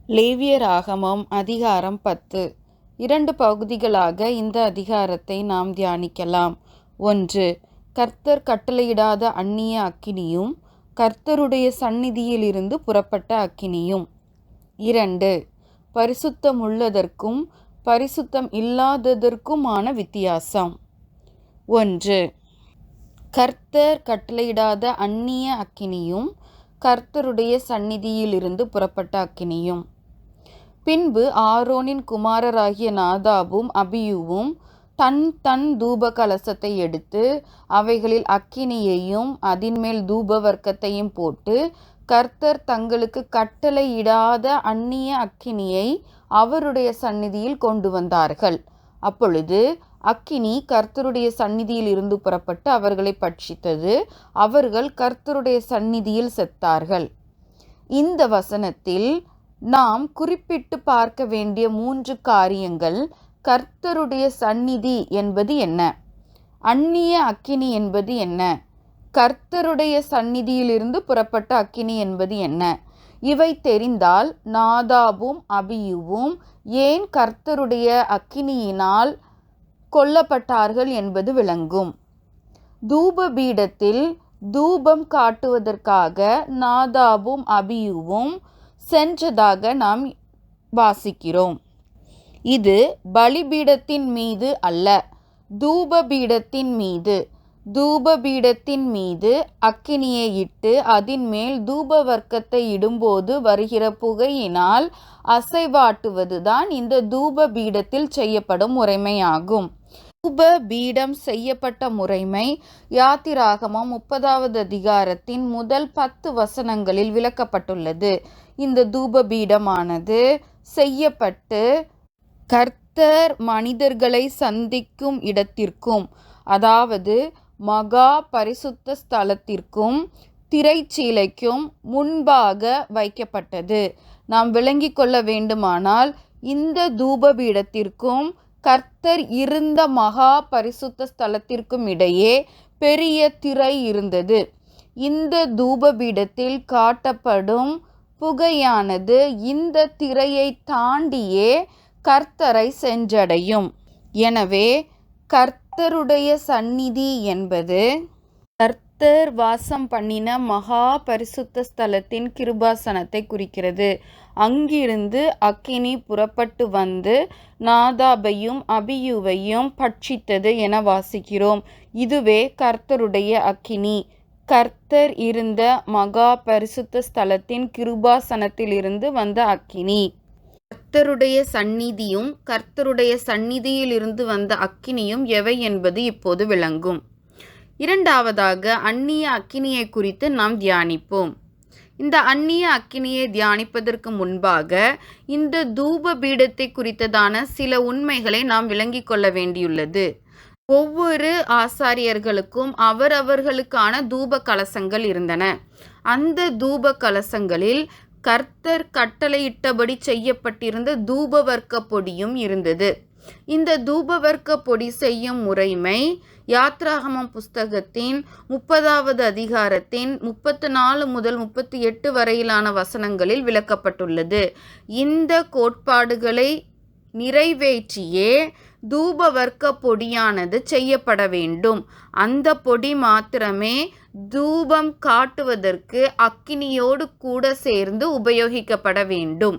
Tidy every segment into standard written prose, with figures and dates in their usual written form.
லேவியராகமம் அதிகாரம் 10. 2 பகுதிகளாக இந்த அதிகாரத்தை நாம் தியானிக்கலாம். 1. கர்த்தர் கட்டளையிடாத அந்நிய அக்கினியும் கர்த்தருடைய சந்நிதியிலிருந்து புறப்பட்ட அக்கினியும். 2. பரிசுத்தமுள்ளதற்கும் பரிசுத்தம் இல்லாததற்குமான வித்தியாசம். 1. கர்த்தர் கட்டளையிடாத அந்நிய அக்கினியும் கர்த்தருடைய சந்நிதியிலிருந்து புறப்பட்ட அக்கினியும். பின்பு ஆரோனின் குமாரராகிய நாதாபும் அபியூவும் தன் தூப கலசத்தை எடுத்து அவைகளில் அக்கினியையும் அதின்மேல் தூப வர்க்கத்தையும் போட்டு கர்த்தர் தங்களுக்கு கட்டளையிடாத அந்நிய அக்கினியை அவருடைய சந்நிதியில் கொண்டு வந்தார்கள். அப்பொழுது அக்கினி கர்த்தருடைய சந்நிதியில் இருந்து புறப்பட்டு அவர்களை பட்சித்தது. அவர்கள் கர்த்தருடைய சந்நிதியில் செத்தார்கள். இந்த வசனத்தில் நாம் குறிப்பிட்டு பார்க்க வேண்டிய 3 காரியங்கள். கர்த்தருடைய சந்நிதி என்பது என்ன? அந்நிய அக்கினி என்பது என்ன? கர்த்தருடைய சந்நிதியிலிருந்து புறப்பட்ட அக்கினி என்பது என்ன? இவை தெரிந்தால் நாதாபும் அபியூவும் ஏன் கர்த்தருடைய அக்கினியினால் கொல்லப்பட்டார்கள் என்பது விளங்கும். தூப பீடத்தில் தூபம் காட்டுவதற்காக நாதாபும் அபியூவும் சென்றதாக நாம் வாசிக்கிறோம். இது பலிபீடத்தின் மீது அல்ல, தூபபீடத்தின் மீது. தூபபீடத்தின் மீது அக்கினியை இட்டு அதின் மேல் தூப வர்க்கத்தை இடும்போது வருகிற புகையினால் அசைவாட்டுவதுதான் இந்த தூப பீடத்தில் செய்யப்படும் முறைமையாகும். தூப பீடம் செய்யப்பட்ட முறைமை யாத்திராகமம் 30வது அதிகாரத்தின் முதல் 10 வசனங்களில் விளக்கப்பட்டுள்ளது. இந்த தூப பீடமானது செய்யப்பட்டு கர்த்தர் மனிதர்களை சந்திக்கும் இடத்திற்கும், அதாவது மகா பரிசுத்த ஸ்தலத்திற்கும் திரைச்சீலைக்கும் முன்பாக வைக்கப்பட்டது. நாம் விளங்கிக் கொள்ள வேண்டுமானால் இந்த தூபபீடத்திற்கும் கர்த்தர் இருந்த மகா பரிசுத்த ஸ்தலத்திற்கும் இடையே பெரிய திரை இருந்தது. இந்த தூபபீடத்தில் காட்டப்படும் புகையானது இந்த திரையை தாண்டியே கர்த்தரை சென்றடையும். எனவே கர்த்தருடைய சந்நிதி என்பது கர்த்தர் வாசம் பண்ணின மகா பரிசுத்த ஸ்தலத்தின் கிருபாசனத்தை குறிக்கிறது. அங்கிருந்து அக்கினி புறப்பட்டு வந்து நாதாபையும் அபியூவையும் பட்சித்தது என வாசிக்கிறோம். இதுவே கர்த்தருடைய அக்கினி. கர்த்தர் இருந்த மகா பரிசுத்த ஸ்தலத்தின் கிருபாசனத்திலிருந்து வந்த அக்கினி. கர்த்தருடைய சந்நிதியும் கர்த்தருடைய சந்நிதியிலிருந்து வந்த அக்கினியும் எவை என்பது இப்போது விளங்கும். 2வதாக அந்நிய அக்கினியை குறித்து நாம் தியானிப்போம். இந்த அந்நிய அக்கினியை தியானிப்பதற்கு முன்பாக இந்த தூப பீடத்தை குறித்ததான சில உண்மைகளை நாம் விளங்கிக் கொள்ள வேண்டியுள்ளது. ஒவ்வொரு ஆசாரியர்களுக்கும் அவரவர்களுக்கான தூப கலசங்கள் இருந்தன. அந்த தூப கலசங்களில் கர்த்தர் கட்டளையிட்டபடி செய்யப்பட்டிருந்த தூபவர்க்க பொடியும் இருந்தது. இந்த தூபவர்க்க பொடி செய்யும் முறைமை யாத்ராகமம் புஸ்தகத்தின் 30வது அதிகாரத்தின் 34 முதல் 38 வரையிலான வசனங்களில் விளக்கப்பட்டுள்ளது. இந்த கோட்பாடுகளை நிறைவேற்றியே தூபவர்க்க பொடியானது செய்யப்பட வேண்டும். அந்த பொடி மாத்திரமே தூபம் காட்டுவதற்கு அக்கினியோடு கூட சேர்ந்து உபயோகிக்கப்பட வேண்டும்.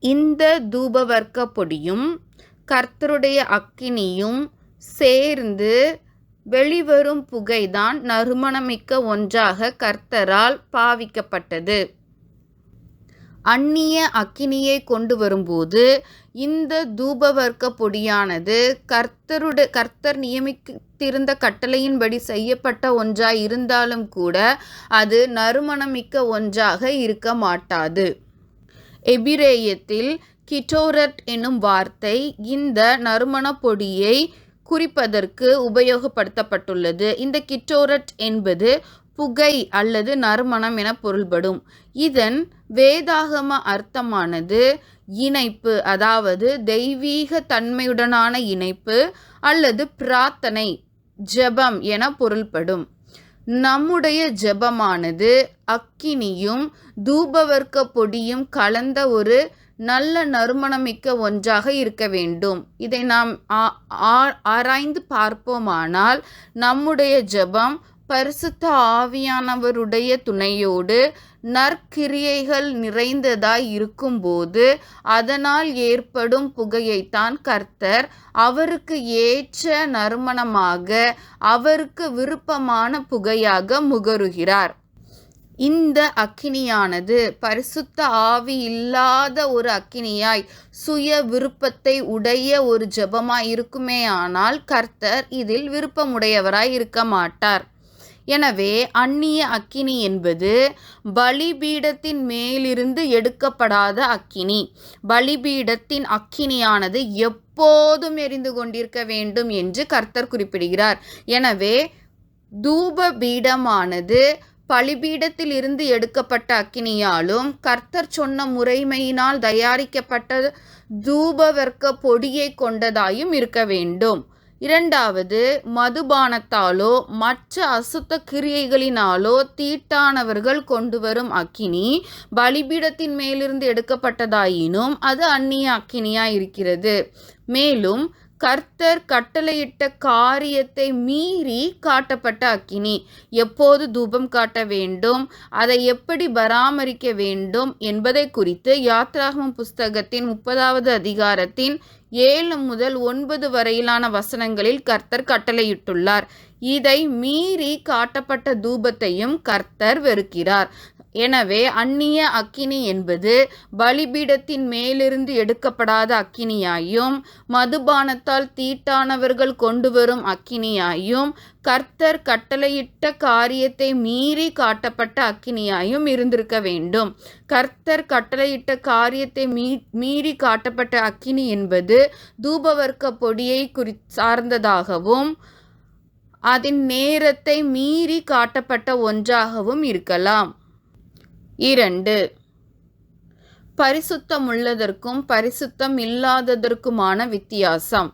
இந்த தூபவர்க்க பொடியும் கர்த்தருடைய அக்கினியும் சேர்ந்து வெளிவரும் புகைதான் நறுமணமிக்க ஒன்றாக கர்த்தரால் பாவிக்கப்பட்டது. அந்நிய அக்கினியை கொண்டு வரும்போது இந்த தூபவர்க்க பொடியானது கர்த்தர் நியமித்திருந்த கட்டளையின்படி செய்யப்பட்ட ஒன்றாய் இருந்தாலும் கூட அது நறுமணமிக்க ஒன்றாக இருக்க மாட்டாது. எபிரேயத்தில் கிட்டோரட் என்னும் வார்த்தை இந்த நறுமண பொடியை குறிப்பதற்கு உபயோகப்படுத்தப்பட்டுள்ளது. இந்த கிட்டோரட் என்பது புகை அல்லது நறுமணம் என பொருள்படும். இதன் வேதாகம அர்த்தமானது இணைப்பு, அதாவது தெய்வீக தன்மையுடனான இணைப்பு அல்லது பிரார்த்தனை, ஜெபம் என பொருள்படும். நம்முடைய ஜெபமானது அக்கினியும் தூபவர்க்க பொடியும் கலந்த ஒரு நல்ல நறுமணமிக்க ஒன்றாக இருக்க வேண்டும். இதை நாம் ஆராய்ந்து பார்ப்போமானால் நம்முடைய ஜெபம் பரிசுத்த ஆவியானவருடைய துணையோடு நற்கிரியைகள் நிறைந்ததாய் இருக்கும்போது அதனால் ஏற்படும் புகையைத்தான் கர்த்தர் அவருக்கு ஏற்ற நறுமணமாக, அவருக்கு விருப்பமான புகையாக முகருகிறார். இந்த அக்கினியானது பரிசுத்த ஆவி இல்லாத ஒரு அக்கினியாய் சுய விருப்பத்தை உடைய ஒரு ஜெபமாய் இருக்குமேயானால் கர்த்தர் இதில் விருப்பமுடையவராய் இருக்க மாட்டார். எனவே அந்நிய அக்கினி என்பது பலிபீடத்தின் மேலிருந்து எடுக்கப்படாத அக்கினி. பலிபீடத்தின் அக்கினியானது எப்போதும் எரிந்து கொண்டிருக்க வேண்டும் என்று கர்த்தர் குறிப்பிடுகிறார். எனவே தூப பீடமானது பலிபீடத்தில் இருந்து எடுக்கப்பட்ட அக்கினியாலும் கர்த்தர் சொன்ன முறைமையினால் தயாரிக்கப்பட்ட தூபவர்க்க பொடியை கொண்டதாயும் இருக்க வேண்டும். இரண்டாவது, மதுபானத்தாலோ மற்ற அசுத்த கிரியைகளினாலோ தீட்டானவர்கள் கொண்டு வரும் அக்கினி பலிபீடத்தின் மேலிருந்து எடுக்கப்பட்டதாயினும் அது அந்நிய அக்கினியாய் இருக்கிறது. மேலும் கர்த்தர் கட்டளையிட்ட காரியத்தை மீறி காட்டப்பட்ட அக்கினி. எப்போது தூபம் காட்ட வேண்டும், அதை எப்படி பராமரிக்க வேண்டும் என்பதை குறித்து யாத்ராகமம் புஸ்தகத்தின் 30வது அதிகாரத்தின் 7 முதல் 9 வரையிலான வசனங்களில் கர்த்தர் கட்டளையிட்டுள்ளார். இதை மீறி காட்டப்பட்ட தூபத்தையும் கர்த்தர் வெறுக்கிறார். எனவே அந்நிய அக்கினி என்பது பலிபீடத்தின் மேலிருந்து எடுக்கப்படாத அக்கினியாயும் மதுபானத்தால் தீட்டானவர்கள் கொண்டு வரும் அக்கினியாயும் கர்த்தர் கட்டளையிட்ட காரியத்தை மீறி காட்டப்பட்ட அக்கினியாயும் இருந்திருக்க வேண்டும். கர்த்தர் கட்டளையிட்ட காரியத்தை மீறி காட்டப்பட்ட அக்கினி என்பது தூபவர்க்க பொடியை சார்ந்ததாகவும் அதன் நேரத்தை மீறி காட்டப்பட்ட ஒன்றாகவும் இருக்கலாம். 2. பரிசுத்தமுள்ளதற்கும் பரிசுத்தம் இல்லாததற்குமான வித்தியாசம்.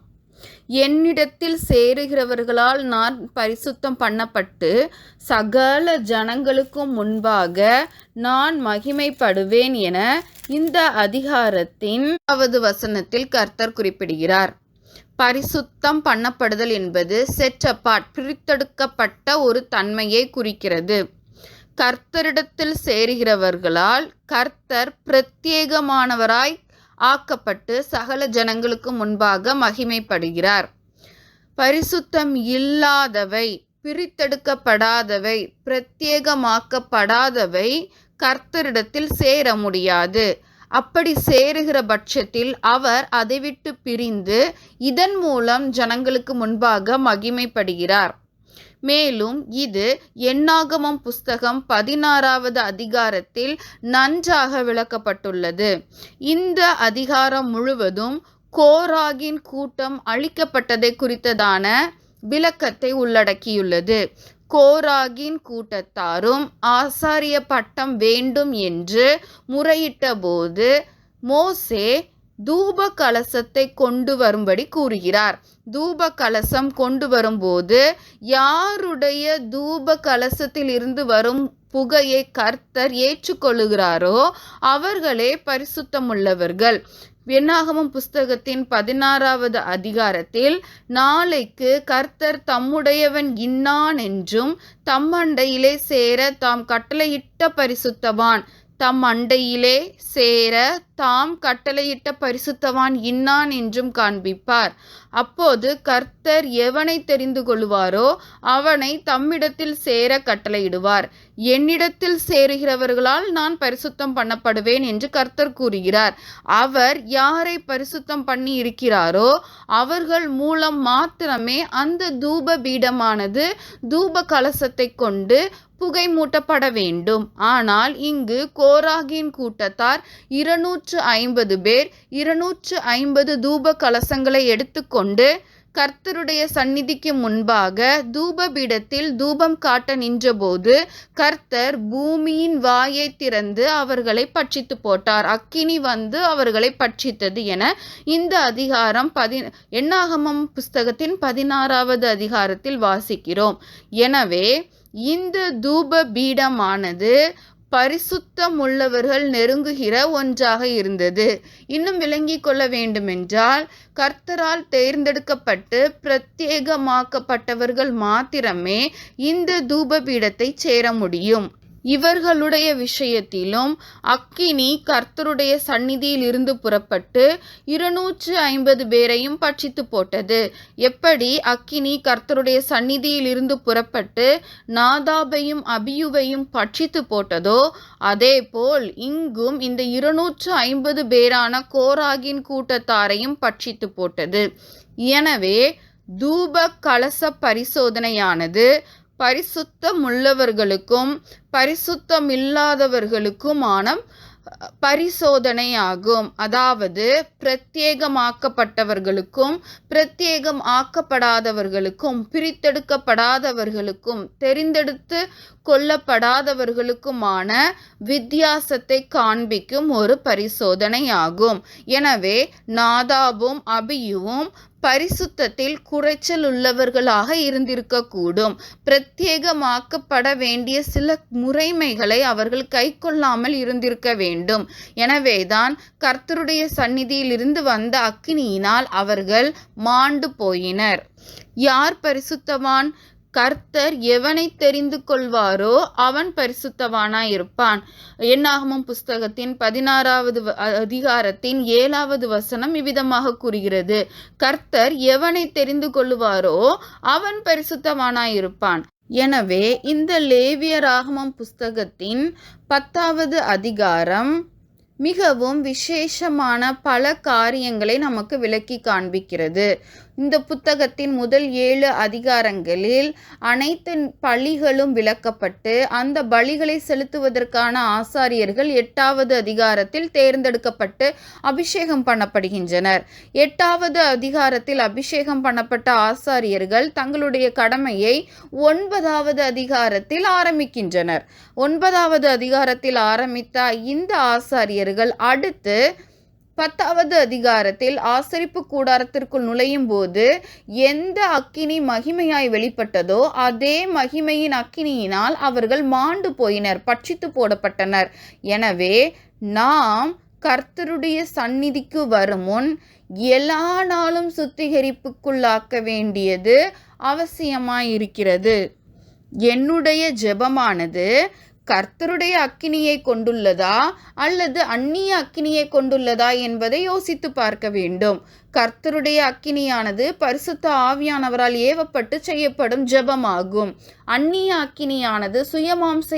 என்னிடத்தில் சேருகிறவர்களால் நான் பரிசுத்தம் பண்ணப்பட்டு சகல ஜனங்களுக்கும் முன்பாக நான் மகிமைப்படுவேன் என இந்த அதிகாரத்தின் 1வது வசனத்தில் கர்த்தர் குறிப்பிடுகிறார். பரிசுத்தம் பண்ணப்படுதல் என்பது செட் அபார்ட், பிரித்தெடுக்கப்பட்ட ஒரு தன்மையை குறிக்கிறது. கர்த்தரிடத்தில் சேருகிறவர்களால் கர்த்தர் பிரத்யேகமானவராய் ஆக்கப்பட்டு சகல ஜனங்களுக்கு முன்பாக மகிமைப்படுகிறார். பரிசுத்தம் இல்லாதவை, பிரித்தெடுக்கப்படாதவை, பிரத்யேகமாக்கப்படாதவை கர்த்தரிடத்தில் சேர முடியாது. அப்படி சேருகிற பட்சத்தில் அவர் அதை விட்டு பிரிந்து இதன் மூலம் ஜனங்களுக்கு முன்பாக மகிமைப்படுகிறார். மேலும் இது என்னாகமம் புஸ்தகம் 16வது அதிகாரத்தில் நன்றாக விளக்கப்பட்டுள்ளது. இந்த அதிகாரம் முழுவதும் கோராகின் கூட்டம் அழிக்கப்பட்டதை குறித்ததான விளக்கத்தை உள்ளடக்கியுள்ளது. கோராகின் கூட்டத்தாரும் ஆசாரிய பட்டம் வேண்டும் என்று முறையிட்ட போது மோசே தூப கலசத்தை கொண்டு வரும்படி கூறுகிறார். தூப கலசம் கொண்டு வரும்போது யாருடைய தூப கலசத்தில் இருந்து வரும் புகையை கர்த்தர் ஏற்றுக்கொள்ளுகிறாரோ அவர்களே பரிசுத்தமுள்ளவர்கள். என்னாகமம் புஸ்தகத்தின் 16வது அதிகாரத்தில் நாளைக்கு கர்த்தர் தம்முடையவன் இன்னான் என்றும் தம் அண்டையிலே சேர தாம் கட்டளையிட்ட பரிசுத்தவான், தம் அண்டையிலே சேர தாம் கட்டளையிட்ட பரிசுத்தவான் இன்னான் என்றும் காண்பிப்பார். அப்போது கர்த்தர் எவனை தெரிந்து கொள்வாரோ அவனை தம்மிடத்தில் சேர கட்டளையிடுவார். என்னிடத்தில் சேருகிறவர்களால் நான் பரிசுத்தம் பண்ணப்படுவேன் என்று கர்த்தர் கூறுகிறார். அவர் யாரை பரிசுத்தம் பண்ணி இருக்கிறாரோ அவர்கள் மூலம் மாத்திரமே அந்த தூப பீடமானது தூப கலசத்தை கொண்டு புகை மூட்டப்பட வேண்டும். ஆனால் இங்கு கோராகின் கூட்டத்தார் 250 பேர் 250 தூப கலசங்களை எடுத்துக்கொண்டு கர்த்தருடைய சந்நிதிக்கு முன்பாக தூப பீடத்தில் தூபம் காட்ட நின்றபோது கர்த்தர் பூமியின் வாயை திறந்து அவர்களை பட்சித்து போட்டார். அக்கினி வந்து அவர்களை பட்சித்தது என இந்த அதிகாரம் என்னாகமம் புஸ்தகத்தின் 16வது அதிகாரத்தில் வாசிக்கிறோம். எனவே இந்த தூப பீடமானது பரிசுத்தமுள்ளவர்கள் நெருங்குகிற ஒன்றாக இருந்தது. இன்னும் விளங்கிக் கொள்ள வேண்டுமென்றால், கர்த்தரால் தேர்ந்தெடுக்கப்பட்டு பிரத்யேகமாக்கப்பட்டவர்கள் மாத்திரமே இந்த தூபபீடத்தை சேர முடியும். இவர்களுடைய விஷயத்திலும் அக்கினி கர்த்தருடைய சந்நிதியில் இருந்து புறப்பட்டு 250 பேரையும் பட்சித்து போட்டது. எப்படி அக்கினி கர்த்தருடைய சந்நிதியில் இருந்து புறப்பட்டு நாதாபையும் அபியூவையும் பட்சித்து போட்டதோ, அதேபோல் இங்கும் இந்த 250 பேரான கோராகின் கூட்டத்தாரையும் பட்சித்து போட்டது. எனவே தூப கலச பரிசோதனையானது பரிசுத்தமுள்ளவர்களுக்கும் பரிசுத்தமில்லாதவர்களுக்குமான பரிசோதனையாகும். அதாவது பிரத்யேகமாக்கப்பட்டவர்களுக்கும் பிரத்யேகம் ஆக்கப்படாதவர்களுக்கும் பிரித்தெடுக்கப்படாதவர்களுக்கும் தெரிந்தெடுத்து கொள்ளப்படாதவர்களுக்குமான வித்தியாசத்தை காண்பிக்கும் ஒரு பரிசோதனையாகும். எனவே நாதாபும் அபியூவும் பரிசுத்தத்தில் குறைச்சல் உள்ளவர்களாக இருந்திருக்கக்கூடும். பிரத்யேகமாக்கப்பட வேண்டிய சில முறைமைகளை அவர்கள் கைக்கொள்ளாமல் இருந்திருக்க வேண்டும். எனவேதான் கர்த்தருடைய சந்நிதியில் இருந்து வந்த அக்கினியினால் அவர்கள் மாண்டு போயினர். யார் பரிசுத்தவான்? கர்த்தர் எவனை தெரிந்து கொள்வாரோ அவன் பரிசுத்தவானாயிருப்பான். என்னாகமம் புஸ்தகத்தின் 16வது அதிகாரத்தின் 7வது வசனம் இவ்விதமாக கூறுகிறது, கர்த்தர் எவனை தெரிந்து கொள்வாரோ அவன் பரிசுத்தவானாயிருப்பான். எனவே இந்த லேவியராகமம் புஸ்தகத்தின் 10வது அதிகாரம் மிகவும் விசேஷமான பல காரியங்களை நமக்கு விளக்கி காண்பிக்கிறது. இந்த புத்தகத்தின் முதல் 7 அதிகாரங்களில் அனைத்து பலிகளும் விளக்கப்பட்டு அந்த பலிகளை செலுத்துவதற்கான ஆசாரியர்கள் 8வது அதிகாரத்தில் தேர்ந்தெடுக்கப்பட்டு அபிஷேகம் பண்ணப்படுகின்றனர். 8வது அதிகாரத்தில் அபிஷேகம் பண்ணப்பட்ட ஆசாரியர்கள் தங்களுடைய கடமையை 9வது அதிகாரத்தில் ஆரம்பிக்கின்றனர். 9வது அதிகாரத்தில் ஆரம்பித்த இந்த ஆசாரியர்கள் அடுத்து 10வது அதிகாரத்தில் ஆசரிப்பு கூடாரத்திற்குள் நுழையும் போது எந்த அக்கினி மகிமையாய் வெளிப்பட்டதோ அதே மகிமையின் அக்கினியினால் அவர்கள் மாண்டு போயினர், பட்சித்து போடப்பட்டனர். எனவே நாம் கர்த்தருடைய சந்நிதிக்கு வரும் முன் எல்லா நாளும் சுத்திகரிப்புக்குள்ளாக்க வேண்டியது அவசியமாயிருக்கிறது. என்னுடைய ஜெபமானது கர்த்தருடைய அக்கினியை கொண்டுள்ளதா அல்லது அந்நிய அக்கினியை கொண்டுள்ளதா என்பதை யோசித்து பார்க்க வேண்டும். கர்த்தருடைய அக்கினியானது பரிசுத்த ஆவியானவரால் ஏவப்பட்டு செய்யப்படும் ஜெபமாகும். அந்நிய அக்கினியானது சுயமாம்ச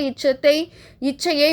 இச்சையை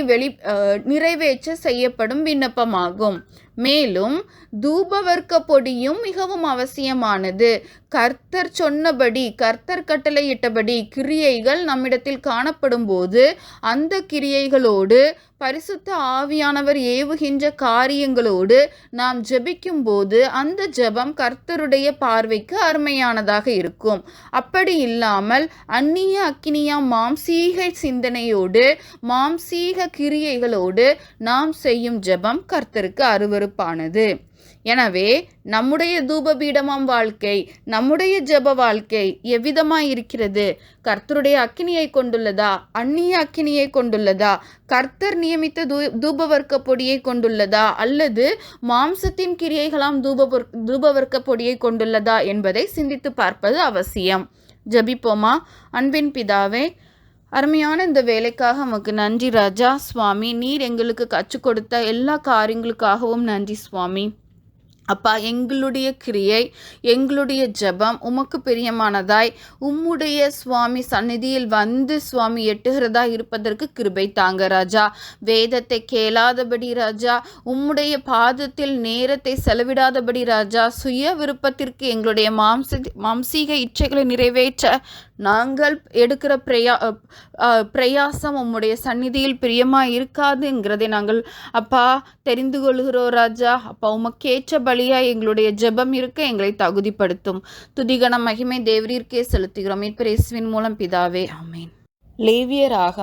நிறைவேற்ற செய்யப்படும் விண்ணப்பமாகும். மேலும் தூபவர்க்க பொடியும் மிகவும் அவசியமானது. கர்த்தர் சொன்னபடி, கர்த்தர் கட்டளையிட்டபடி கிரியைகள் நம்மிடத்தில் காணப்படும் போது அந்த கிரியைகளோடு பரிசுத்த ஆவியானவர் ஏவுகின்ற காரியங்களோடு நாம் ஜெபிக்கும் போது அந்த ஜெபம் கர்த்தருடைய பார்வைக்கு அருமையானதாக இருக்கும். அப்படி இல்லாமல் அந்நிய அக்கினியாம் மாம்சீக சிந்தனையோடு மாம்சீக கிரியைகளோடு நாம் செய்யும் ஜெபம் கர்த்தருக்கு அருவருப்பானது. எனவே நம்முடைய தூபபீடமாம் வாழ்க்கை, நம்முடைய ஜெப வாழ்க்கை எவ்விதமாய் இருக்கிறது? கர்த்தருடைய அக்கினியை கொண்டுள்ளதா? அந்நிய அக்கினியை கொண்டுள்ளதா? கர்த்தர் நியமித்த தூபவர்க்க பொடியை கொண்டுள்ளதா? அல்லது மாம்சத்தின் கிரியைகளாம் தூபவர்க்க பொடியை கொண்டுள்ளதா என்பதை சிந்தித்து பார்ப்பது அவசியம். ஜெபிப்போமா? அன்பின் பிதாவே, அருமையான இந்த வேலைக்காக உமக்கு நன்றி ராஜா. சுவாமி, நீர் எங்களுக்கு கற்றுக் கொடுத்த எல்லா காரியங்களுக்காகவும் நன்றி சுவாமி. அப்பா, எங்களுடைய கிரியை, எங்களுடைய ஜெபம் உமக்கு பிரியமானதாய் உம்முடைய சுவாமி சந்நிதியில் வந்து சுவாமி எட்டுகிறதா இருப்பதற்கு கிருபை தாங்க ராஜா. வேதத்தை கேளாதபடி ராஜா, உம்முடைய பாதத்தில் நேரத்தை செலவிடாதபடி ராஜா, சுய விருப்பத்திற்கு எங்களுடைய மாம்சீக இச்சைகளை நிறைவேற்ற நாங்கள் எடுக்கிற பிரயாசம் உம்முடைய சந்நிதியில் பிரியமாக இருக்காதுங்கிறதை நாங்கள் அப்பா தெரிந்து கொள்கிறோம் ராஜா. அப்பா, உமக்கேற்ற பலியாக எங்களுடைய ஜெபம் இருக்க எங்களை தகுதிப்படுத்தும். துதிகன மகிமை தேவரீர்க்கே செலுத்துகிறோம். இயேசுவின் மூலம் பிதாவே, ஆமென். லேவியராக